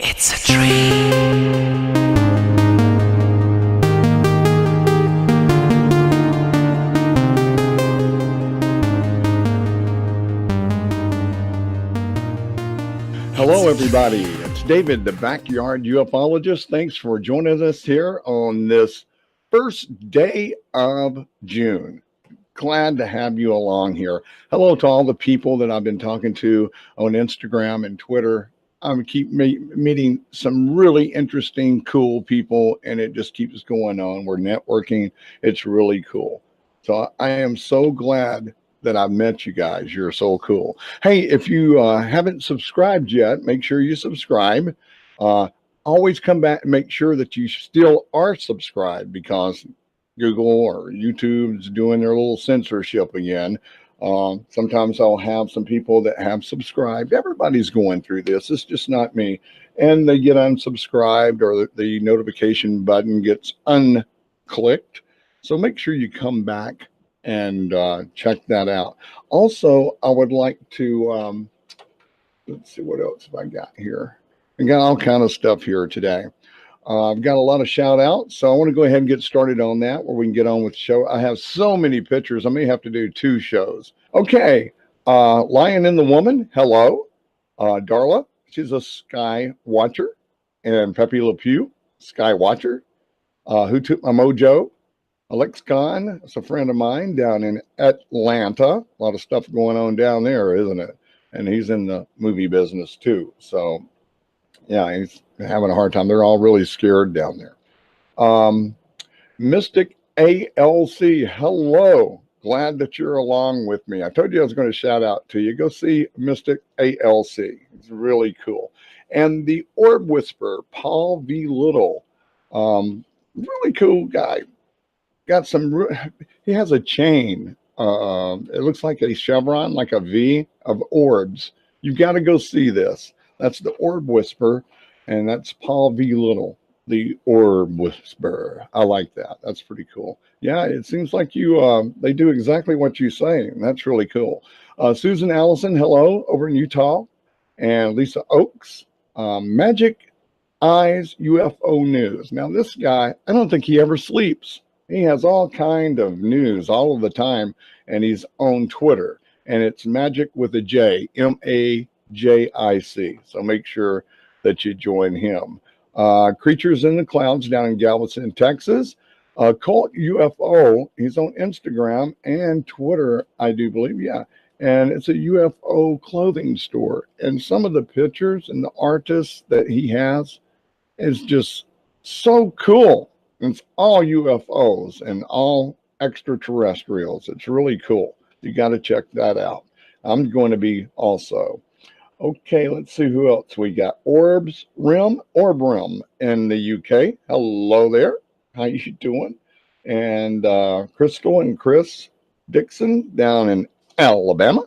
It's a dream. Hello, everybody. It's David, the Backyard Ufologist. Thanks for joining us here on this first day of June. Glad to have you along here. Hello to all the people that I've been talking to on Instagram and Twitter. I keep meeting some really interesting, cool people, and it just keeps going on. We're networking. It's really cool. So I am so glad that I've met you guys. You're so cool. Hey, if you haven't subscribed yet, make sure you subscribe. Always come back and make sure that you still are subscribed, because Google or YouTube's doing their little censorship again. Sometimes I'll have some people that have subscribed. Everybody's going through this. It's just not me. And they get unsubscribed, or the notification button gets unclicked. So make sure you come back and check that out. Also, I would like to, let's see, what else have I got here? I got all kind of stuff here today. I've got a lot of shout outs, so I want to go ahead and get started on that, where we can get on with the show. I have so many pictures. I may have to do 2 shows. Okay. Lion and the Woman. Hello. Darla. She's a sky watcher. And Pepe Le Pew, sky watcher. Who Took My Mojo? Alex Kahn. That's a friend of mine down in Atlanta. A lot of stuff going on down there, isn't it? And he's in the movie business too. So yeah, he's having a hard time. They're all really scared down there. Mystic ALC, hello. Glad that you're along with me. I told you I was going to shout out to you. Go see Mystic ALC. It's really cool. And the Orb Whisperer, Paul V. Little. Really cool guy. Got some, he has a chain. It looks like a chevron, like a V of orbs. You've got to go see this. That's the Orb Whisperer, and that's Paul V. Little, the Orb Whisperer. I like that. That's pretty cool. Yeah, it seems like you, they do exactly what you say, and that's really cool. Susan Allison, hello, over in Utah. And Lisa Oaks, Majic Eyes UFO News. Now, this guy, I don't think he ever sleeps. He has all kind of news all of the time, and he's on Twitter, and it's Majic with a J, MAJIC. So make sure that you join him. Creatures in the Clouds down in Galveston, Texas. Cult UFO, he's on Instagram and Twitter, I do believe, yeah. And it's a UFO clothing store. And some of the pictures and the artists that he has is just so cool. It's all UFOs and all extraterrestrials. It's really cool. You got to check that out. I'm going to be also. Okay, let's see who else we got. Orb Rim in the UK. Hello there. How you doing? And Crystal and Chris Dixon down in Alabama.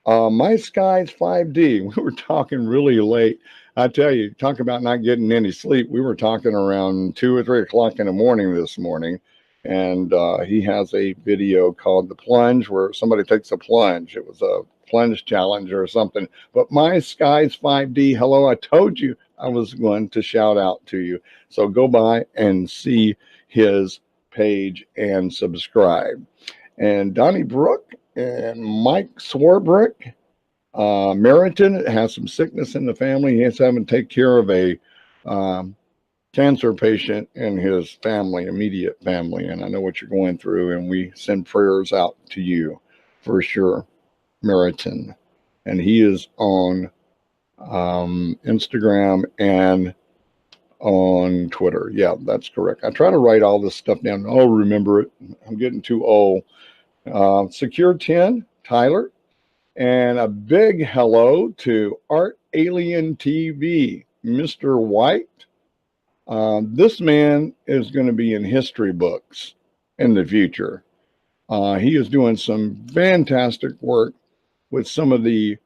My Skies 5D. We were talking really late. I tell you, talk about not getting any sleep. We were talking around 2 or 3 o'clock in the morning this morning. And he has a video called The Plunge, where somebody takes a plunge. It was a plunge challenge or something. But My Skies 5D, hello, I told you I was going to shout out to you. So go by and see his page and subscribe. And Donnie Brook and Mike Swarbrick, Meriton has some sickness in the family. He has to have to take care of a cancer patient in his family, immediate family. And I know what you're going through, and we send prayers out to you for sure, Meriton. And he is on Instagram and on Twitter. Yeah, that's correct. I try to write all this stuff down. Oh, remember it. I'm getting too old. Secure 10, Tyler. And a big hello to Art Alien TV, Mr. White. This man is going to be in history books in the future. He is doing some fantastic work with some of the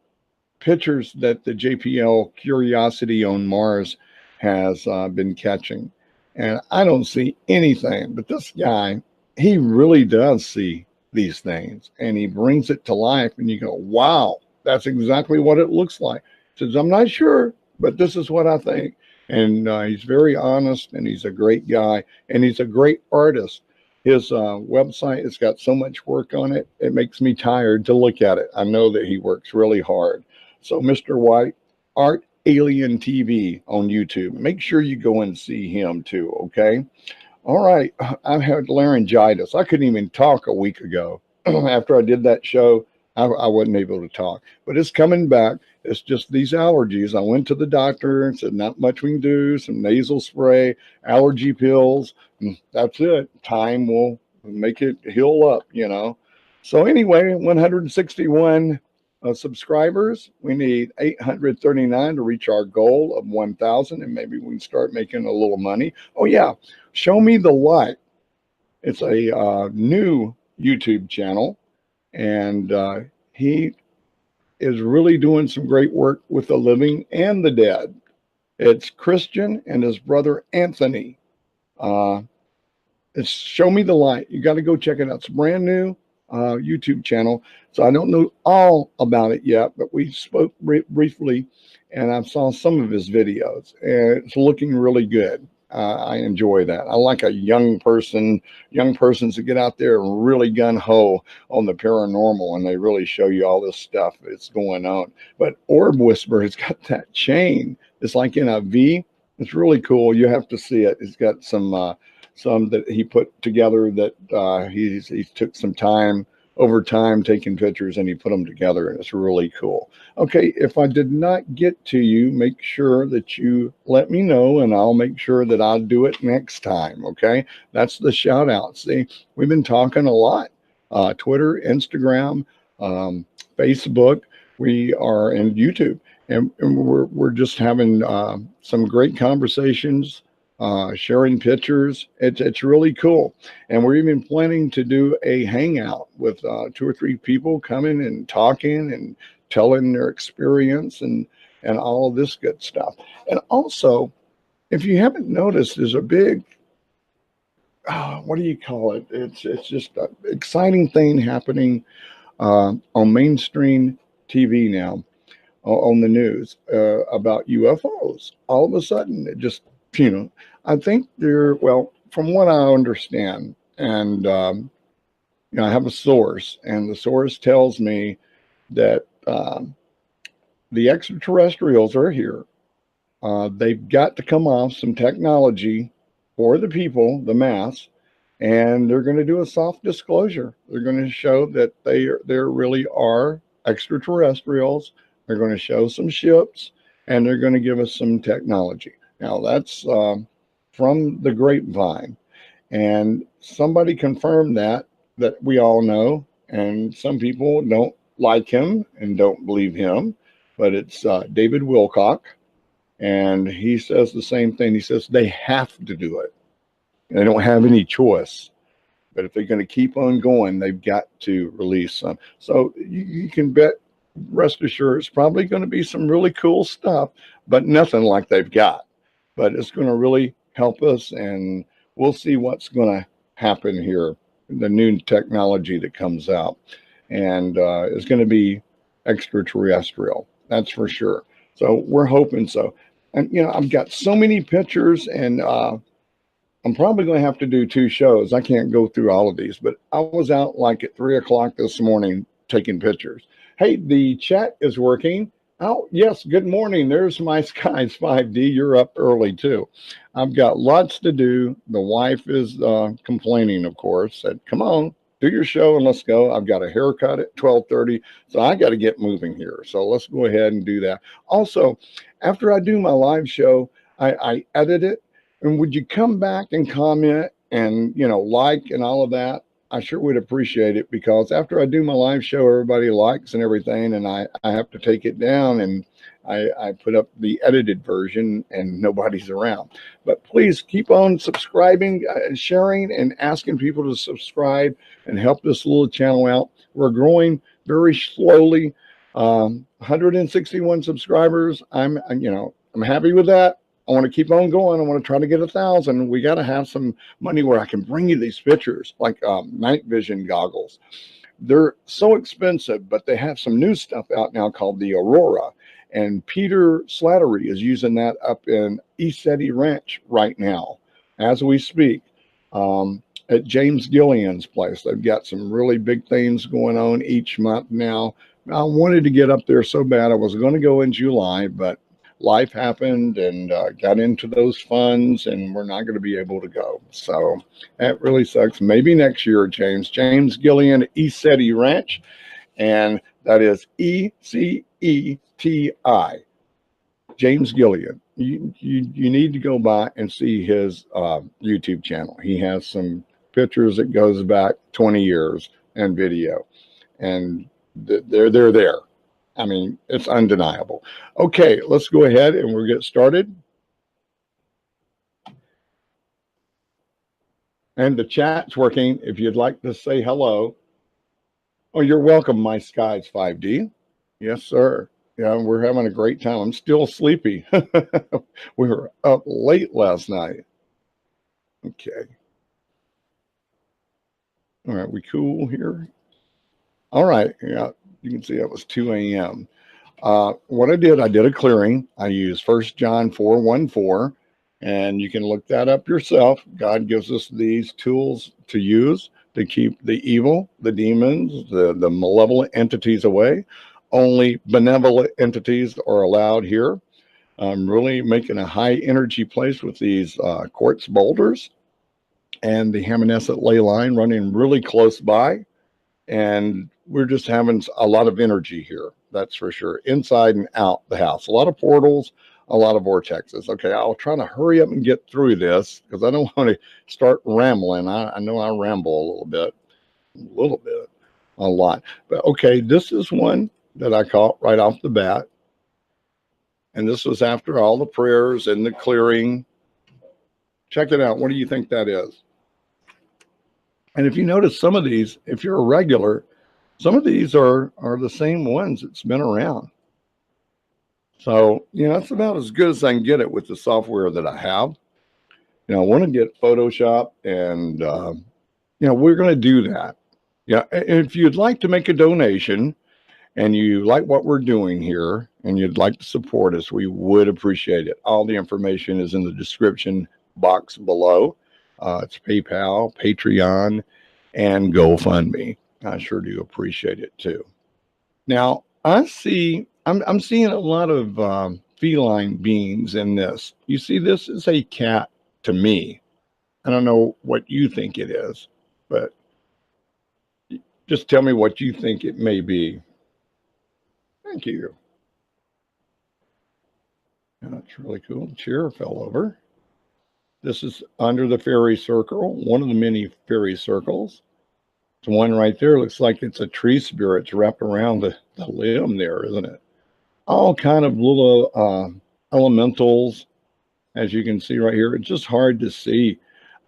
pictures that the JPL Curiosity on Mars has been catching. And I don't see anything, but this guy, he really does see these things, and he brings it to life, and you go, wow, that's exactly what it looks like. Says, I'm not sure, but this is what I think. And he's very honest, and he's a great guy, and he's a great artist. His website has got so much work on it, it makes me tired to look at it. I know that he works really hard. So, Mr. White, Art Alien TV on YouTube. Make sure you go and see him too, okay? All right. I've had laryngitis. I couldn't even talk a week ago. After I did that show, I wasn't able to talk, but it's coming back. It's just these allergies. I went to the doctor and said, not much we can do, some nasal spray, allergy pills. That's it. Time will make it heal up, you know. So anyway, 161 subscribers. We need 839 to reach our goal of 1,000, and maybe we can start making a little money. Oh yeah, Show Me the Light. It's a new YouTube channel, and he is really doing some great work with the living and the dead. It's Christian and his brother Anthony. It's Show Me the Light. You got to go check it out. It's a brand new YouTube channel. So I don't know all about it yet, but we spoke briefly, and I saw some of his videos, and it's looking really good. I enjoy that. I like a young persons that get out there and really gun-ho on the paranormal, and they really show you all this stuff that's going on. But Orb Whisper has got that chain. It's like in a V. It's really cool. You have to see it. It's got some that he put together that he took some time over time taking pictures, and he put them together, and it's really cool. Okay, if I did not get to you, make sure that you let me know, and I'll make sure that I'll do it next time. Okay, that's the shout out. See, we've been talking a lot. Twitter, Instagram, Facebook. We are in YouTube, and we're just having some great conversations. Sharing pictures. It's really cool. And we're even planning to do a hangout with 2 or 3 people coming and talking and telling their experience and all of this good stuff. And also, if you haven't noticed, there's a big, what do you call it? It's just an exciting thing happening on mainstream TV now, on the news about UFOs. All of a sudden, it just, I think well, from what I understand, and I have a source, and the source tells me that the extraterrestrials are here. They've got to come off some technology for the people, the mass, and they're going to do a soft disclosure. They're going to show that there really are extraterrestrials. They're going to show some ships, and they're going to give us some technology. Now, that's from the grapevine, and somebody confirmed that we all know, and some people don't like him and don't believe him, but it's David Wilcock, and he says the same thing. He says they have to do it. They don't have any choice. But if they're going to keep on going, they've got to release some. So you can bet, rest assured, it's probably going to be some really cool stuff, but nothing like they've got. But it's going to really help us, and we'll see what's going to happen here, the new technology that comes out. And it's going to be extraterrestrial, that's for sure. So we're hoping so. And, I've got so many pictures, and I'm probably going to have to do 2 shows. I can't go through all of these, but I was out like at 3 o'clock this morning taking pictures. Hey, the chat is working. Oh, yes. Good morning. There's my Skies 5D. You're up early too. I've got lots to do. The wife is complaining, of course, said, come on, do your show and let's go. I've got a haircut at 12:30, so I got to get moving here. So let's go ahead and do that. Also, after I do my live show, I edit it. And would you come back and comment and, like and all of that? I sure would appreciate it, because after I do my live show, everybody likes and everything, and I have to take it down, and I put up the edited version and nobody's around. But please keep on subscribing, sharing, and asking people to subscribe and help this little channel out. We're growing very slowly. 161 subscribers. I'm happy with that. I want to keep on going. I want to try to get 1,000. We got to have some money where I can bring you these pictures, like night vision goggles. They're so expensive, but they have some new stuff out now called the Aurora. And Peter Slattery is using that up in East Ranch right now as we speak. At James Gillian's place, they've got some really big things going on each month now. I wanted to get up there so bad. I was going to go in July, but life happened and got into those funds, and we're not going to be able to go. So that really sucks. Maybe next year, James. James Gillian, East Ranch, and that is ECETI. James Gillian. You need to go by and see his YouTube channel. He has some pictures that goes back 20 years and video, and they're there. I mean, it's undeniable. Okay, let's go ahead and we'll get started. And the chat's working. If you'd like to say hello. Oh, you're welcome, My Skies 5D. Yes, sir. Yeah, we're having a great time. I'm still sleepy. We were up late last night. Okay. All right, we cool here? All right. Yeah, you can see it was 2 a.m. What I did a clearing. I used 1 John 4:14, and you can look that up yourself. God gives us these tools to use to keep the evil, the demons, the malevolent entities away. Only benevolent entities are allowed here. I'm really making a high energy place with these quartz boulders and the Hammonasset Ley Line running really close by. And we're just having a lot of energy here. That's for sure. Inside and out the house. A lot of portals, a lot of vortexes. Okay, I'll try to hurry up and get through this because I don't want to start rambling. I know I ramble a little bit, a lot. But okay, this is one that I caught right off the bat. And this was after all the prayers and the clearing. Check it out. What do you think that is? And if you notice some of these, if you're a regular, some of these are the same ones that's been around. So, that's about as good as I can get it with the software that I have. I want to get Photoshop and, we're going to do that. Yeah. If you'd like to make a donation and you like what we're doing here and you'd like to support us, we would appreciate it. All the information is in the description box below. It's PayPal, Patreon, and GoFundMe. I sure do appreciate it too. Now, I'm seeing a lot of feline beings in this. You see, this is a cat to me. I don't know what you think it is, but just tell me what you think it may be. Thank you. That's really cool. Chair fell over. This is under the fairy circle, one of the many fairy circles. The one right there looks like it's a tree spirit wrapped around the limb there, isn't it? All kind of little elementals, as you can see right here. It's just hard to see.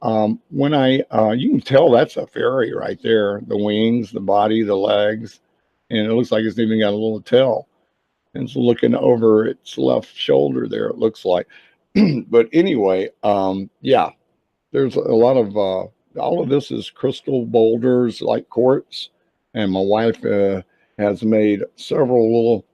When you can tell that's a fairy right there. The wings, the body, the legs, and it looks like it's even got a little tail. And it's looking over its left shoulder there, it looks like. But anyway, yeah, there's a lot of, all of this is crystal boulders like quartz. And my wife has made several little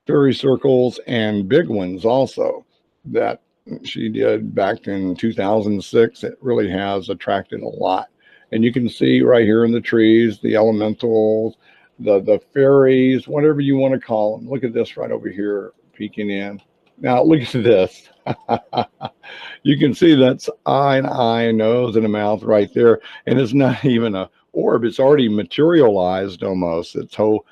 fairy circles and big ones also that she did back in 2006. It really has attracted a lot. And you can see right here in the trees, the elementals, the fairies, whatever you want to call them. Look at this right over here peeking in. Now look at this. You can see that's an eye, nose, and a mouth right there. And it's not even a orb. It's already materialized almost. Its whole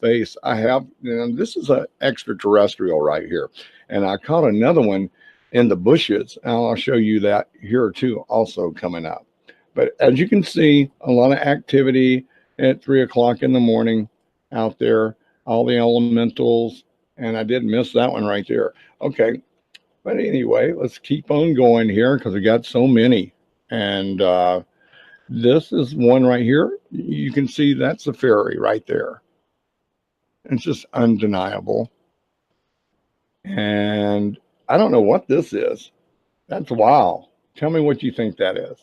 face. I have, this is an extraterrestrial right here. And I caught another one in the bushes. And I'll show you that here too, also coming up. But as you can see, a lot of activity at 3 o'clock in the morning out there, all the elementals, and I did miss that one right there. Okay, but anyway, let's keep on going here because we got so many. And this is one right here. You can see that's a fairy right there. It's just undeniable. And I don't know what this is. That's wow. Tell me what you think that is.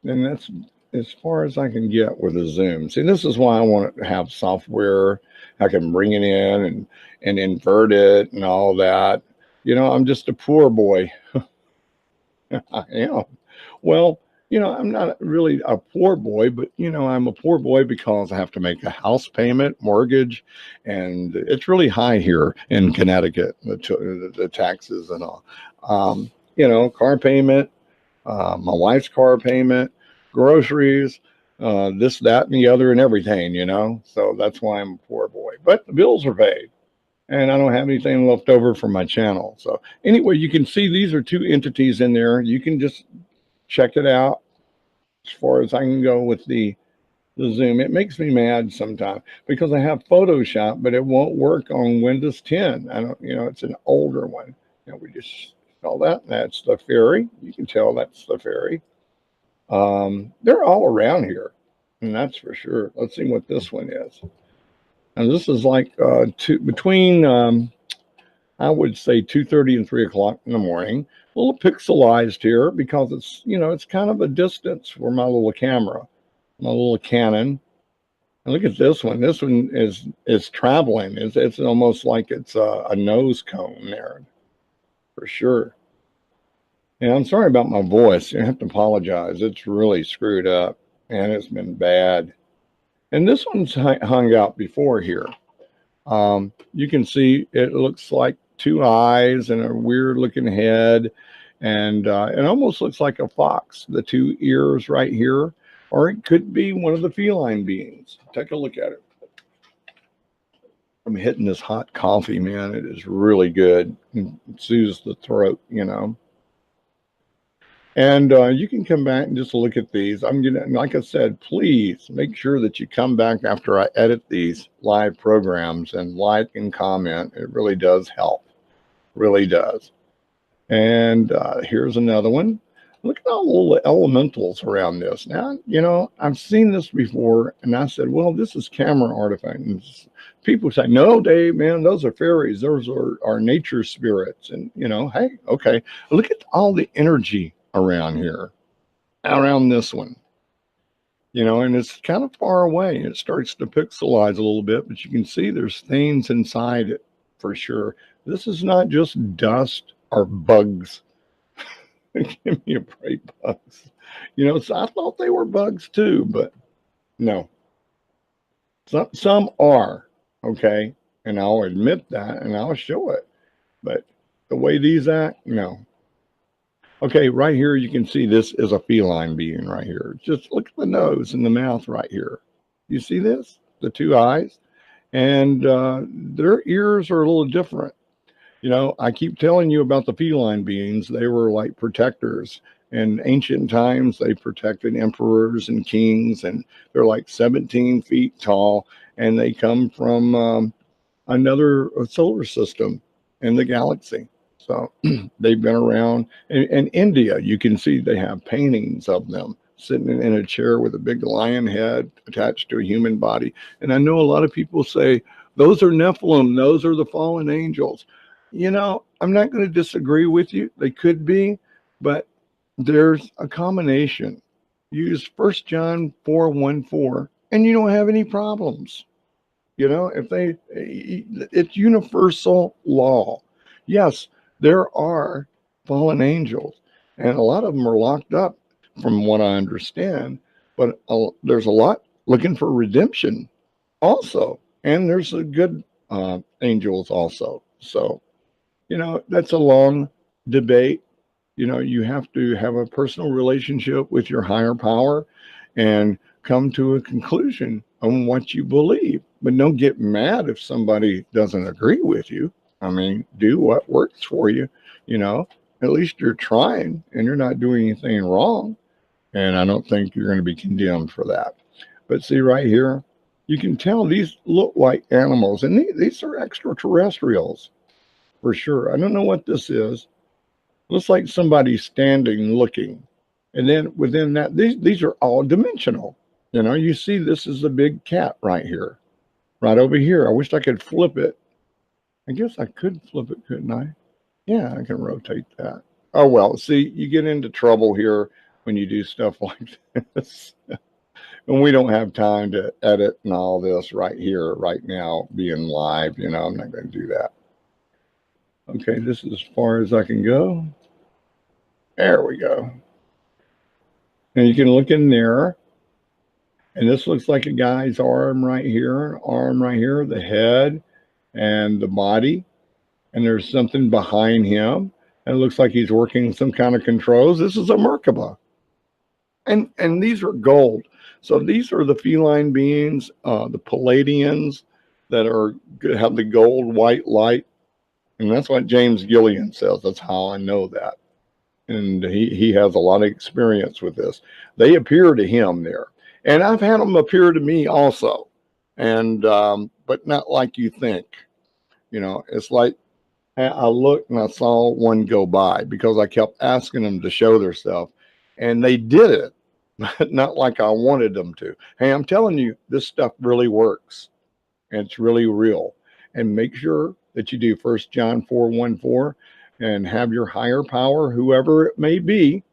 And that's as far as I can get with a zoom. See, this is why I want to have software. I can bring it in and invert it and all that. You know, I'm just a poor boy. I am. Well, you know, I'm not really a poor boy, but you know, I'm a poor boy because I have to make a house payment, mortgage, and it's really high here in Connecticut, the taxes and all. You know, car payment, my wife's car payment, groceries, this, that, and the other, and everything, you know. So that's why I'm a poor boy. But the bills are paid, and I don't have anything left over for my channel. So anyway, you can see these are two entities in there. You can just check it out as far as I can go with the zoom. It makes me mad sometimes because I have Photoshop, but it won't work on Windows 10. I don't, you know, it's an older one. You know, we just saw that. That's the fairy. You can tell that's the fairy. They're all around here, and that's for sure. Let's see what this one is. And this is like between I would say 2:30 and 3 o'clock in the morning. A little pixelized here because it's, you know, it's kind of a distance for my little camera, my little Canon. And look at this one. This one is traveling. It's almost like it's a nose cone there, for sure. And I'm sorry about my voice. I have to apologize. It's really screwed up, and it's been bad. And this one's hung out before here. You can see it looks like two eyes and a weird looking head, and it almost looks like a fox, the two ears right here, or it could be one of the feline beings. Take a look at it. I'm hitting this hot coffee, man. It is really good. It soothes the throat, you know. And you can come back and just look at these. I'm gonna, like I said, please make sure that you come back after I edit these live programs and like and comment. It really does help, really does. And here's another one. Look at all the little elementals around this. Now, you know, I've seen this before, and I said, well, this is camera artifact. And people say, no, Dave, man, those are fairies. Those are nature spirits. And, you know, hey, okay, look at all the energy around here, around this one, you know, and it's kind of far away. It starts to pixelize a little bit, but you can see there's things inside it for sure. This is not just dust or bugs. Give me a break, bugs. You know, so I thought they were bugs too, but no. Some are, okay, and I'll admit that, and I'll show it. But the way these act, no. Okay, right here you can see this is a feline being right here. Just look at the nose and the mouth right here. You see this? The two eyes? And their ears are a little different. You know, I keep telling you about the feline beings. They were like protectors. In ancient times, they protected emperors and kings, and they're like 17 feet tall, and they come from another solar system in the galaxy. So they've been around. In India, you can see they have paintings of them sitting in a chair with a big lion head attached to a human body. And I know a lot of people say, those are Nephilim, those are the fallen angels. You know, I'm not going to disagree with you. They could be, but there's a combination. Use 1 John 4:1-4, and you don't have any problems. You know, it's universal law. Yes, there are fallen angels, and a lot of them are locked up, from what I understand. But there's a lot looking for redemption, also, and there's a good angels also. So, you know, that's a long debate. You know, you have to have a personal relationship with your higher power and come to a conclusion on what you believe. But don't get mad if somebody doesn't agree with you. I mean, do what works for you. You know, at least you're trying and you're not doing anything wrong. And I don't think you're going to be condemned for that. But see right here, you can tell these look like animals, and these are extraterrestrials for sure. I don't know what this is. Looks like somebody standing looking. And then within that, these are all dimensional. You know, you see this is a big cat right here, right over here. I wish I could flip it. I guess I could flip it, couldn't I? Yeah, I can rotate that. Oh, well, see, you get into trouble here. when you do stuff like this. And we don't have time to edit and all this right here, right now, being live. You know, I'm not going to do that. Okay, this is as far as I can go. There we go. And you can look in there. And this looks like a guy's arm right here, the head and the body. And there's something behind him. And it looks like he's working some kind of controls. This is a Merkaba. And these are gold. So these are the feline beings, the Palladians that have the gold white light. And that's what James Gillian says. That's how I know that. And he has a lot of experience with this. They appear to him there. And I've had them appear to me also. And but not like you think. You know, it's like I looked and I saw one go by because I kept asking them to show their stuff. And they did it, but not like I wanted them to. Hey, I'm telling you, this stuff really works. And it's really real. And make sure that you do 1 John 4:1-4 and have your higher power, whoever it may be,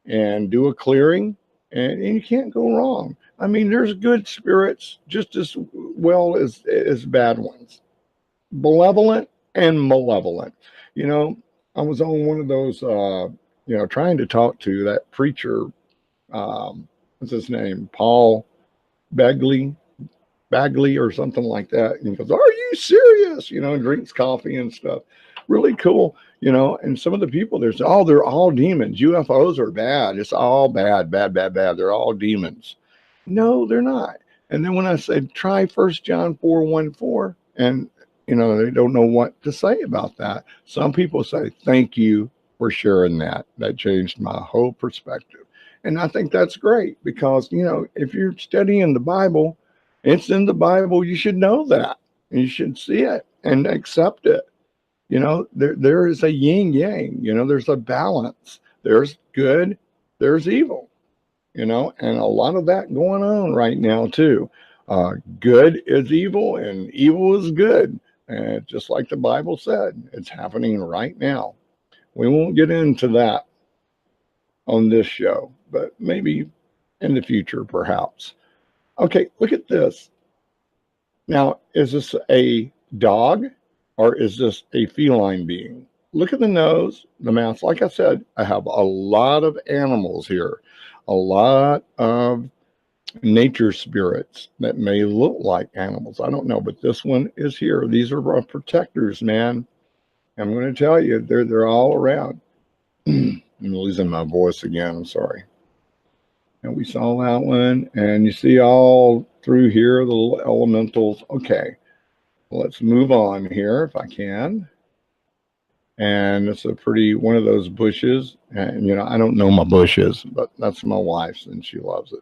and do a clearing, and you can't go wrong. I mean, there's good spirits just as well as bad ones. Benevolent and malevolent. You know, I was on one of those, you know, trying to talk to that preacher, what's his name? Paul Bagley or something like that. And he goes, "Are you serious?" You know, and drinks coffee and stuff. Really cool, you know. And some of the people there's, oh, they're all demons. UFOs are bad. It's all bad. They're all demons. No, they're not. And then when I said try 1 John 4:1-4, and you know, they don't know what to say about that. Some people say, "Thank you for sharing that. That changed my whole perspective." And I think that's great because, you know, if you're studying the Bible, it's in the Bible. You should know that. You should see it and accept it. You know, there is a yin yang. You know, there's a balance. There's good. There's evil. You know, and a lot of that going on right now too. Good is evil and evil is good. And just like the Bible said, it's happening right now. We won't get into that on this show, but maybe in the future, perhaps. Okay, look at this. Now, is this a dog or is this a feline being? Look at the nose, the mouth. Like I said, I have a lot of animals here, a lot of nature spirits that may look like animals. I don't know, but this one is here. These are our protectors, man. I'm going to tell you, they're all around. I'm losing my voice again. I'm sorry. And we saw that one, and you see all through here the little elementals. Okay, let's move on here if I can. And it's a pretty one of those bushes. And you know, I don't know my bushes, but that's my wife's, and she loves it.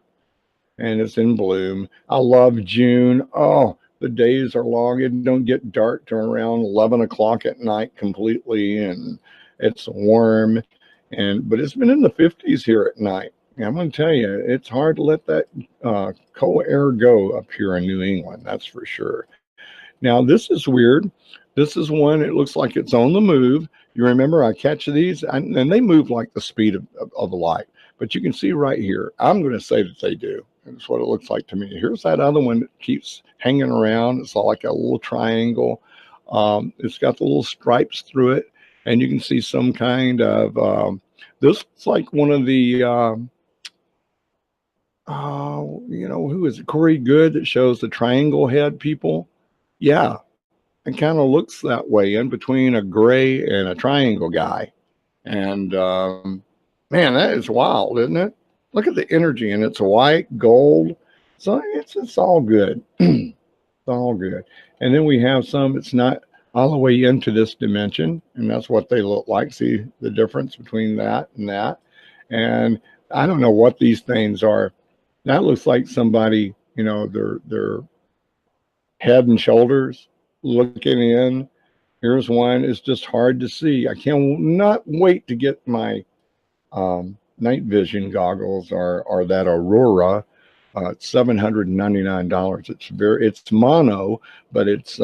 And it's in bloom. I love June. Oh, the days are long. It don't get dark till around 11 o'clock at night completely, and it's warm. But it's been in the 50s here at night. And I'm going to tell you, it's hard to let that cold air go up here in New England. That's for sure. Now, this is weird. This is one, it looks like it's on the move. You remember I catch these, and they move like the speed of light. But you can see right here, I'm going to say that they do. That's what it looks like to me. Here's that other one that keeps hanging around. It's all like a little triangle. It's got the little stripes through it. And you can see some kind of, this is like one of the, you know, who is it? Corey Good that shows the triangle head people. Yeah, it kind of looks that way in between a gray and a triangle guy. And man, that is wild, isn't it? Look at the energy, and it's white, gold. So it's all good. It's all good. And then we have some, it's not all the way into this dimension, and that's what they look like. See the difference between that and that. And I don't know what these things are. That looks like somebody, you know, their head and shoulders looking in. Here's one. It's just hard to see. I cannot wait to get my night vision goggles or that Aurora. It's $799. It's mono, but it's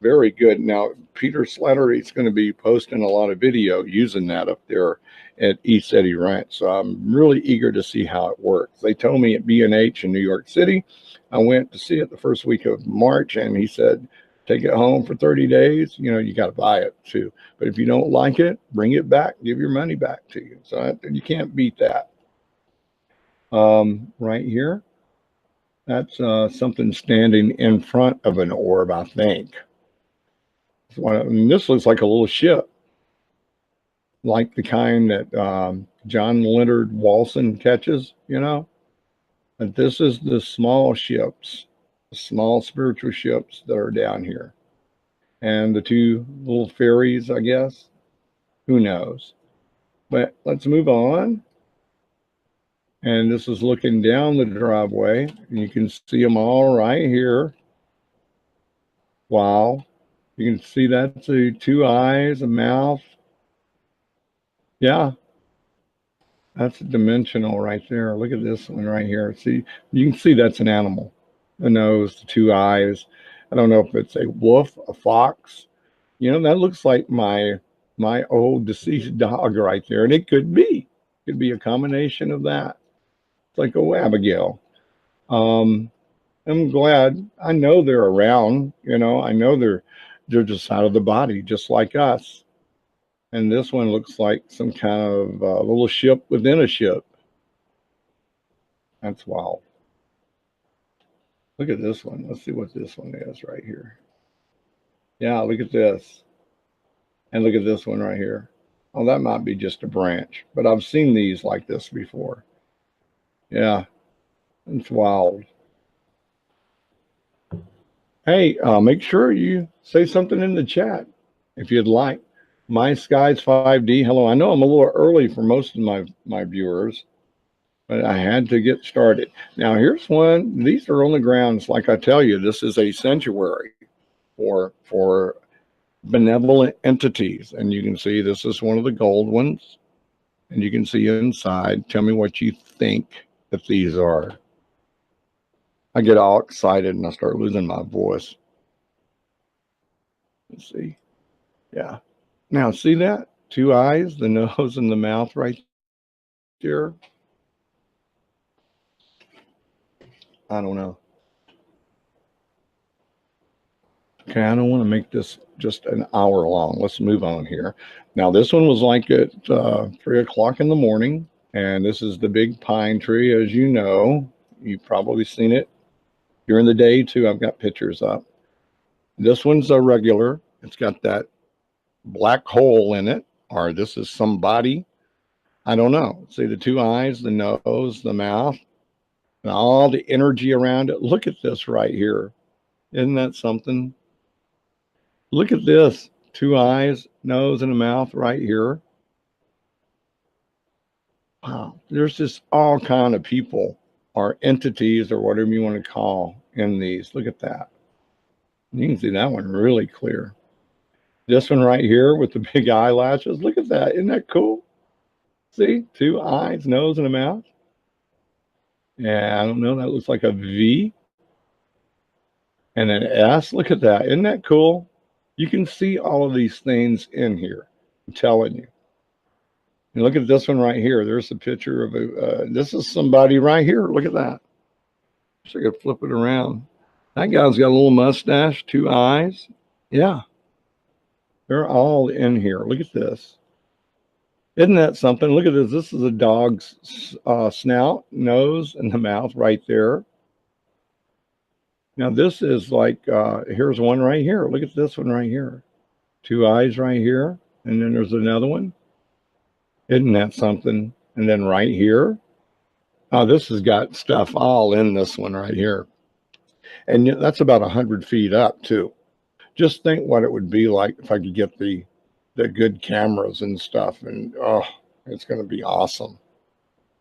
Very good. Now, Peter Slattery's going to be posting a lot of video using that up there at East City Ranch. So I'm really eager to see how it works. They told me at B&H in New York City. I went to see it the first week of March, and he said, take it home for 30 days. You know, you got to buy it too. But if you don't like it, bring it back, give your money back to you. So you can't beat that. Right here, that's something standing in front of an orb, I think. This looks like a little ship, like the kind that John Leonard Walson catches, you know. But this is the small ships, the small spiritual ships that are down here. And the two little ferries, I guess. Who knows? But let's move on. And this is looking down the driveway. And you can see them all right here. Wow. You can see that's the two eyes, a mouth. Yeah, that's dimensional right there. Look at this one right here. See, you can see that's an animal. The nose, the two eyes. I don't know if it's a wolf, a fox. You know, that looks like my old deceased dog right there. And it could be. It could be a combination of that. It's like, oh, Abigail. I'm glad. I know they're around. You know, I know they're just out of the body, just like us. And this one looks like some kind of little ship within a ship. That's wild. Look at this one. Let's see what this one is right here. Yeah, look at this. And look at this one right here. Oh, that might be just a branch, but I've seen these like this before. Yeah, it's wild. Hey, make sure you say something in the chat if you'd like. My Skies 5D. Hello. I know I'm a little early for most of my viewers, but I had to get started. Now, here's one. These are on the grounds. Like I tell you, this is a sanctuary for benevolent entities. And you can see this is one of the gold ones. And you can see inside. Tell me what you think that these are. I get all excited and I start losing my voice. Let's see. Yeah. Now, see that? Two eyes, the nose, and the mouth right there. I don't know. Okay, I don't want to make this just an hour long. Let's move on here. Now, this one was like at 3 o'clock in the morning, and this is the big pine tree, as you know. You've probably seen it during the day, too. I've got pictures up. This one's a regular. It's got that black hole in it, or this is somebody. I don't know. See the two eyes, the nose, the mouth, and all the energy around it. Look at this right here. Isn't that something? Look at this. Two eyes, nose, and a mouth right here. Wow. There's just all kind of people or entities or whatever you want to call in these. Look at that. You can see that one really clear. This one right here with the big eyelashes. Look at that. Isn't that cool? See? Two eyes, nose, and a mouth. Yeah, I don't know. That looks like a V and an S. Look at that. Isn't that cool? You can see all of these things in here. I'm telling you. And look at this one right here. There's a picture of a, this is somebody right here. Look at that. So I could flip it around. That guy's got a little mustache, two eyes. Yeah. They're all in here. Look at this. Isn't that something? Look at this. This is a dog's snout, nose, and the mouth right there. Now, this is like, here's one right here. Look at this one right here. Two eyes right here. And then there's another one. Isn't that something? And then right here. Oh, this has got stuff all in this one right here. And that's about 100 feet up, too. Just think what it would be like if I could get the good cameras and stuff. And, oh, it's going to be awesome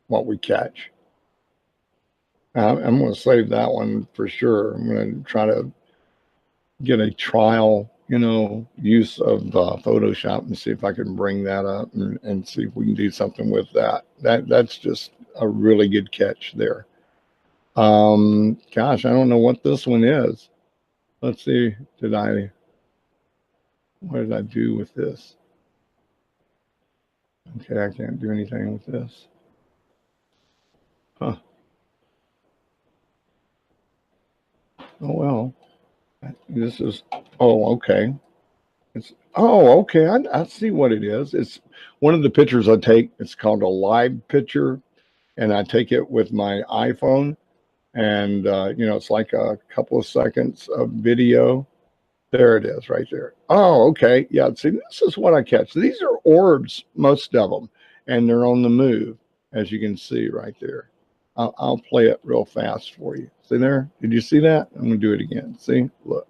what we catch. I'm going to save that one for sure. I'm going to try to get a trial, use of Photoshop and see if I can bring that up and see if we can do something with that. That's just a really good catch there. Gosh, I don't know what this one is. Let's see. Did I What did I do with this? Okay, I can't do anything with this. Huh. Oh, well. This is, oh, okay. Okay. I see what it is. It's one of the pictures I take. It's called a live picture, and I take it with my iPhone. And, it's like a couple of seconds of video. There it is right there. Oh, okay. Yeah, see, this is what I catch. These are orbs, most of them, and they're on the move, as you can see right there. I'll play it real fast for you. See there? Did you see that? I'm going to do it again. See? Look.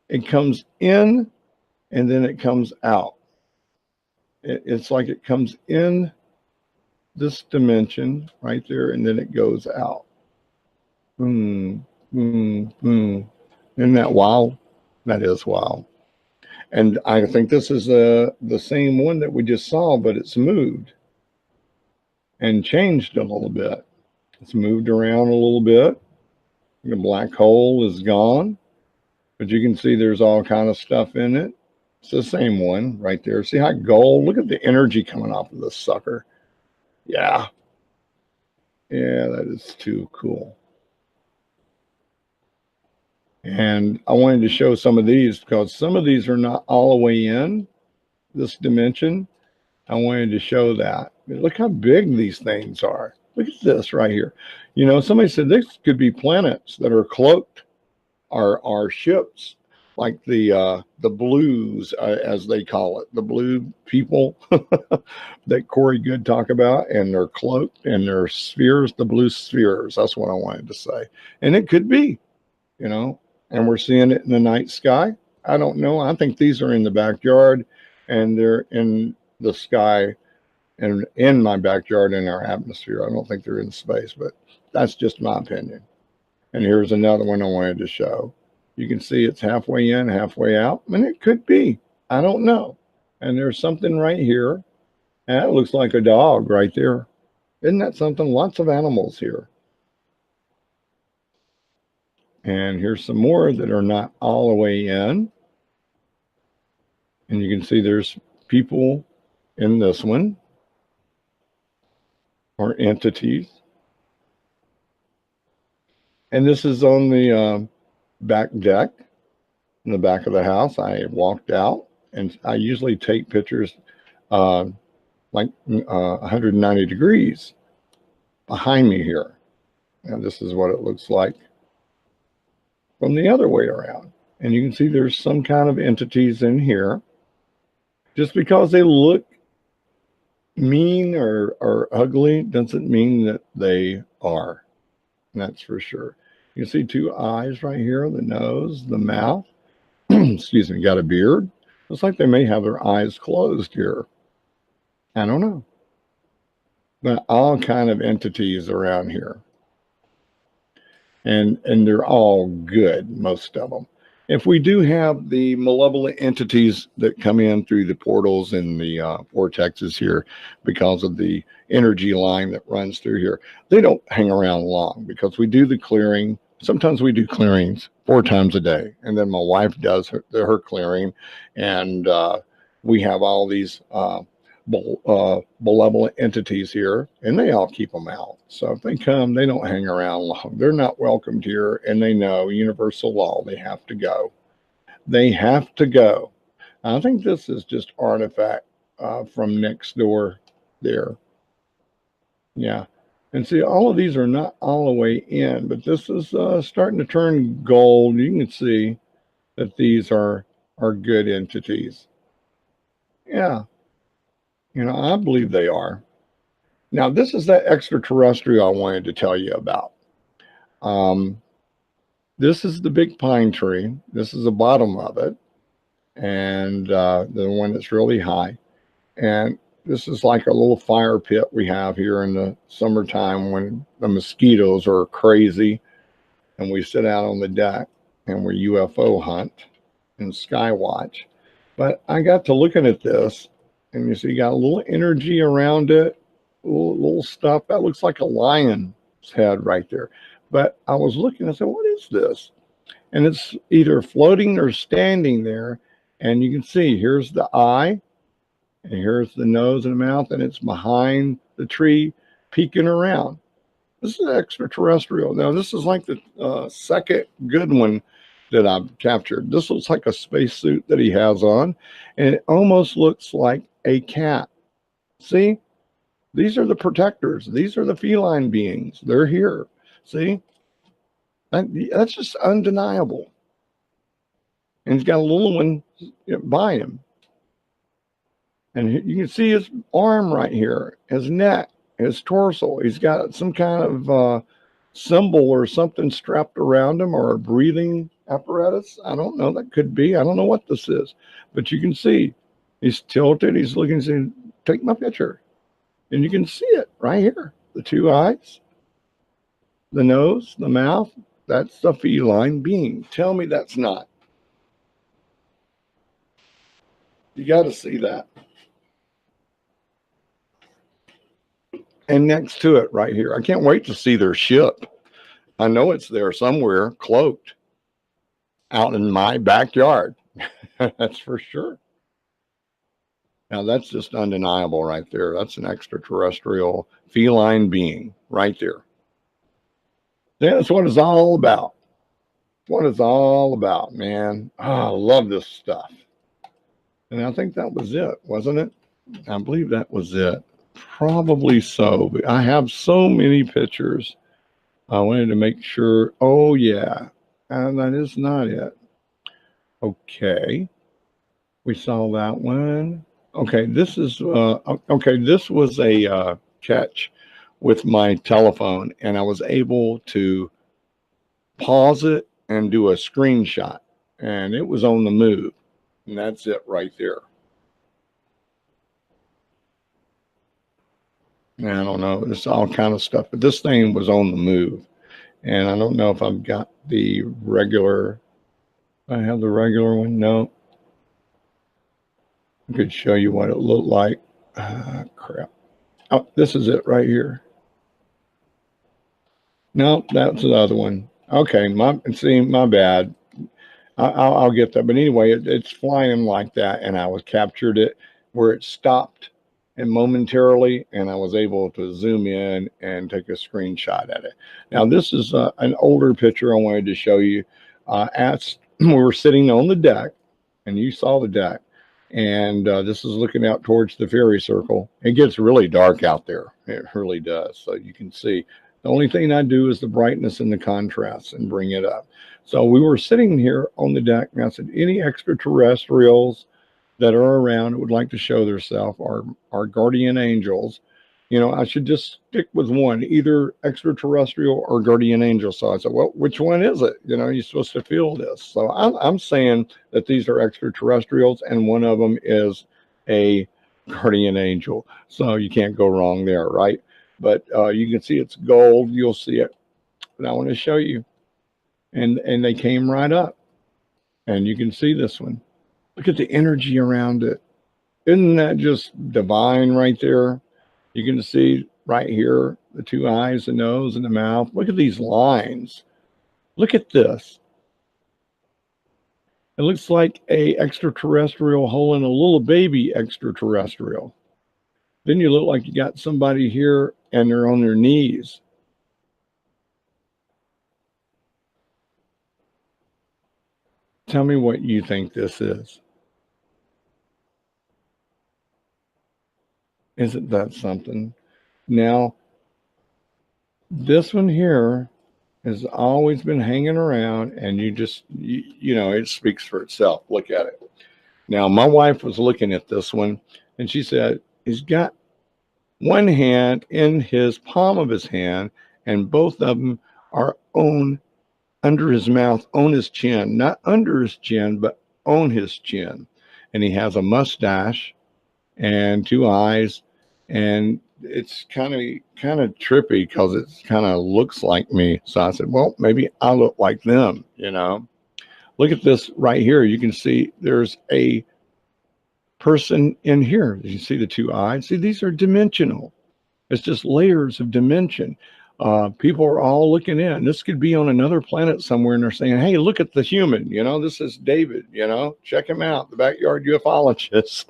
It comes in and then it comes out. It's like it comes in this dimension right there and then it goes out. Boom, boom, boom. Isn't that wild? That is wild. And I think this is the same one that we just saw, but it's moved and changed a little bit. It's moved around a little bit. The black hole is gone, but you can see there's all kind of stuff in it. It's the same one right there. See how gold? Look at the energy coming off of this sucker. Yeah. Yeah, that is too cool. And I wanted to show some of these because some of these are not all the way in this dimension. I wanted to show that. Look how big these things are. Look at this right here. Somebody said this could be planets that are cloaked, are ships, like the blues, as they call it, the blue people that Corey Good talk about, and they're cloaked and they're spheres, the blue spheres. That's what I wanted to say. And it could be, and we're seeing it in the night sky. I don't know. I think these are in the backyard and they're in the sky and in my backyard in our atmosphere. I don't think they're in space, but that's just my opinion. And here's another one I wanted to show. You can see it's halfway in, halfway out. I mean, it could be. I don't know. And there's something right here. And that looks like a dog right there. Isn't that something? Lots of animals here. And here's some more that are not all the way in. And you can see there's people in this one, or entities. And this is on the back deck in the back of the house. I walked out, and I usually take pictures like 190 degrees behind me here. And this is what it looks like from the other way around. And you can see there's some kind of entities in here. Just because they look mean or ugly doesn't mean that they are. That's for sure. You can see two eyes right here, the nose, the mouth. Excuse me, got a beard. Looks like they may have their eyes closed here. I don't know. But all kind of entities around here. And they're all good, most of them. If we do have the malevolent entities that come in through the portals and the vortexes here because of the energy line that runs through here, they don't hang around long because we do the clearing. Sometimes we do clearings 4 times a day. And then my wife does her clearing. And we have all these malevolent entities here, and they all keep them out. So if they come, they don't hang around long. They're not welcomed here, and they know universal law. They have to go. They have to go. I think this is just artifact from next door there. Yeah. And see, all of these are not all the way in, but this is starting to turn gold. You can see that these are good entities. Yeah. I believe they are. Now, this is that extraterrestrial I wanted to tell you about. This is the big pine tree. This is the bottom of it. And the one that's really high. And this is like a little fire pit we have here in the summertime when the mosquitoes are crazy. And we sit out on the deck and we UFO hunt and sky watch. But I got to looking at this. And you see, you got a little energy around it, little stuff. That looks like a lion's head right there. But I was looking, I said, what is this? and it's either floating or standing there. And you can see here's the eye, and here's the nose and the mouth, and it's behind the tree peeking around. This is extraterrestrial. Now, this is like the second good one that I've captured. This looks like a spacesuit that he has on, and it almost looks like a cat. See? These are the protectors. These are the feline beings. They're here. See? That's just undeniable. And he's got a little one by him. And you can see his arm right here, his neck, his torso. He's got some kind of symbol or something strapped around him, or a breathing apparatus. I don't know. That could be. I don't know what this is. But you can see he's tilted. He's looking, saying, take my picture. And you can see it right here. The two eyes, the nose, the mouth. That's the feline being. Tell me that's not. You got to see that. And next to it right here, I can't wait to see their ship. I know it's there somewhere, cloaked, out in my backyard. That's for sure. Now, that's just undeniable right there. That's an extraterrestrial feline being right there. Yeah, that's what it's all about. What it's all about, man. Oh, I love this stuff. And I think that was it, wasn't it? I believe that was it. Probably so. But I have so many pictures. I wanted to make sure. Oh, yeah. And that is not it. Okay. We saw that one. Okay, this is okay. This was a catch with my telephone, and I was able to pause it and do a screenshot, and it was on the move, and that's it right there. And I don't know, it's all kind of stuff, but this thing was on the move, and I don't know if I've got the regular. I have the regular one. No. I could show you what it looked like. Crap. Oh, this is it right here. No, that's the other one. Okay, my bad. I'll get that. But anyway, it's flying like that, and I was captured it where it stopped, and momentarily, and I was able to zoom in and take a screenshot at it. Now, this is an older picture I wanted to show you. We were sitting on the deck, and you saw the deck. And this is looking out towards the fairy circle. It gets really dark out there. It really does. So you can see. The only thing I do is the brightness and the contrast and bring it up. So we were sitting here on the deck, and I said, any extraterrestrials that are around that would like to show themselves, our guardian angels, you know, I should just stick with one, either extraterrestrial or guardian angel. So I said, well, which one is it? You know, you're supposed to feel this. So I'm saying that these are extraterrestrials, and one of them is a guardian angel. So you can't go wrong there, right? But you can see it's gold. You'll see it. But I want to show you. And they came right up. And you can see this one. Look at the energy around it. Isn't that just divine right there? You can see right here, the two eyes, the nose, and the mouth. Look at these lines. Look at this. It looks like a extraterrestrial holding a little baby extraterrestrial. Then you look like you got somebody here and they're on their knees. Tell me what you think this is. Isn't that something? Now, this one here has always been hanging around, and you know, it speaks for itself. Look at it. Now, my wife was looking at this one, and she said, he's got one hand in his palm of his hand, and both of them are under his mouth, on his chin, not under his chin, but on his chin. And he has a mustache and two eyes, and it's kind of trippy because it kind of looks like me. So I said, well, maybe I look like them, you know. Look at this right here. You can see there's a person in here. You see the two eyes. See, these are dimensional. It's just layers of dimension. People are all looking in. This could be on another planet somewhere, and they're saying, hey, look at the human. This is David. Check him out, the Backyard Ufologist.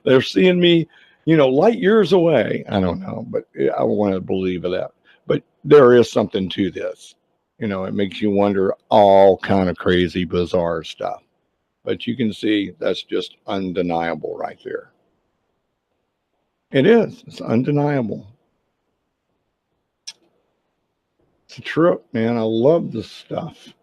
They're seeing me, light years away. I don't know, but I want to believe that. But there is something to this. It makes you wonder all kind of crazy, bizarre stuff. But you can see that's just undeniable right there. It is. It's undeniable. It's a trip, man. I love this stuff.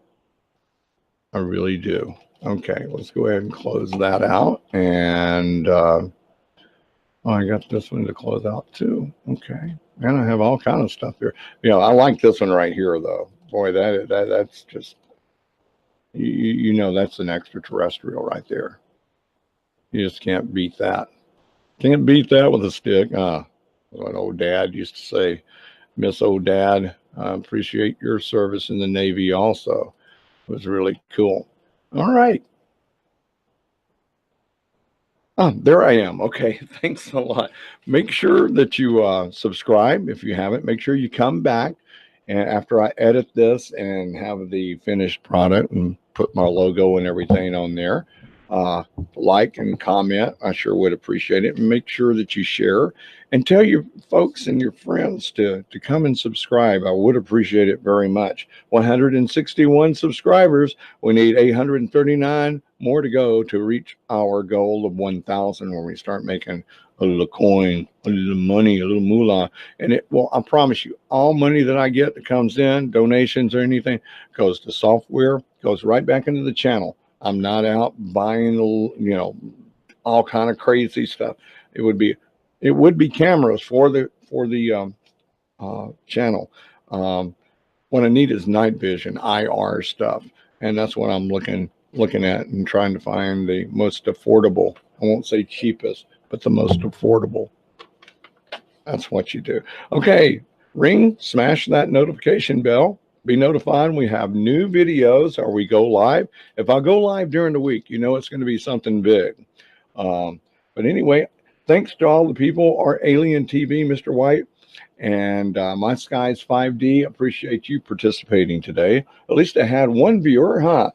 I really do. Okay, let's go ahead and close that out. And I got this one to close out too. Okay. And I have all kind of stuff here. I like this one right here, though. Boy, that's just, that's an extraterrestrial right there. You just can't beat that. Can't beat that with a stick. What old dad used to say, Miss Old Dad, I appreciate your service in the Navy also. It was really cool. All right. Oh, there I am. Okay, thanks a lot. Make sure that you subscribe if you haven't. Make sure you come back, and after I edit this and have the finished product and put my logo and everything on there, like and comment. I sure would appreciate it. And make sure that you share and tell your folks and your friends to come and subscribe. I would appreciate it very much. 161 subscribers. We need 839 more to go to reach our goal of 1,000 when we start making a little coin, a little money, a little moolah. And I promise you, all money that I get that comes in, donations or anything, goes to software, goes right back into the channel. I'm not out buying, all kind of crazy stuff. It would be cameras for the channel. What I need is night vision, IR stuff, and that's what I'm looking at and trying to find the most affordable. I won't say cheapest, but the most affordable. That's what you do. Okay, smash that notification bell. Be notified when we have new videos or we go live. If I go live during the week, it's going to be something big. But anyway, thanks to all the people, our Alien TV, Mr. White, and My Skies 5D. Appreciate you participating today. At least I had one viewer, huh?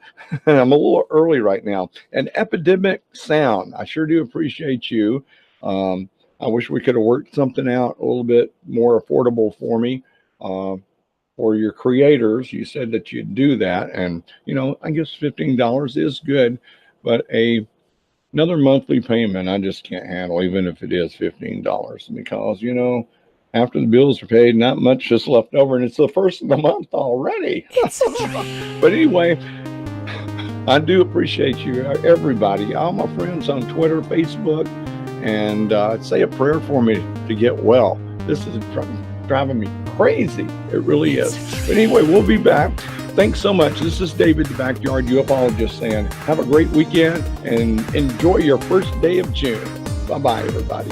I'm a little early right now. And Epidemic Sound, I sure do appreciate you. I wish we could have worked something out a little bit more affordable for me. For your creators, you said that you'd do that, and I guess $15 is good, but another monthly payment I just can't handle, even if it is $15, because after the bills are paid, not much is left over, and it's the first of the month already. But anyway, I do appreciate you, everybody, all my friends on Twitter, Facebook, and say a prayer for me to get well. This is driving me crazy. It really is. But anyway, we'll be back. Thanks so much. This is David, the Backyard Ufologist, saying have a great weekend and enjoy your first day of June. Bye-bye, everybody.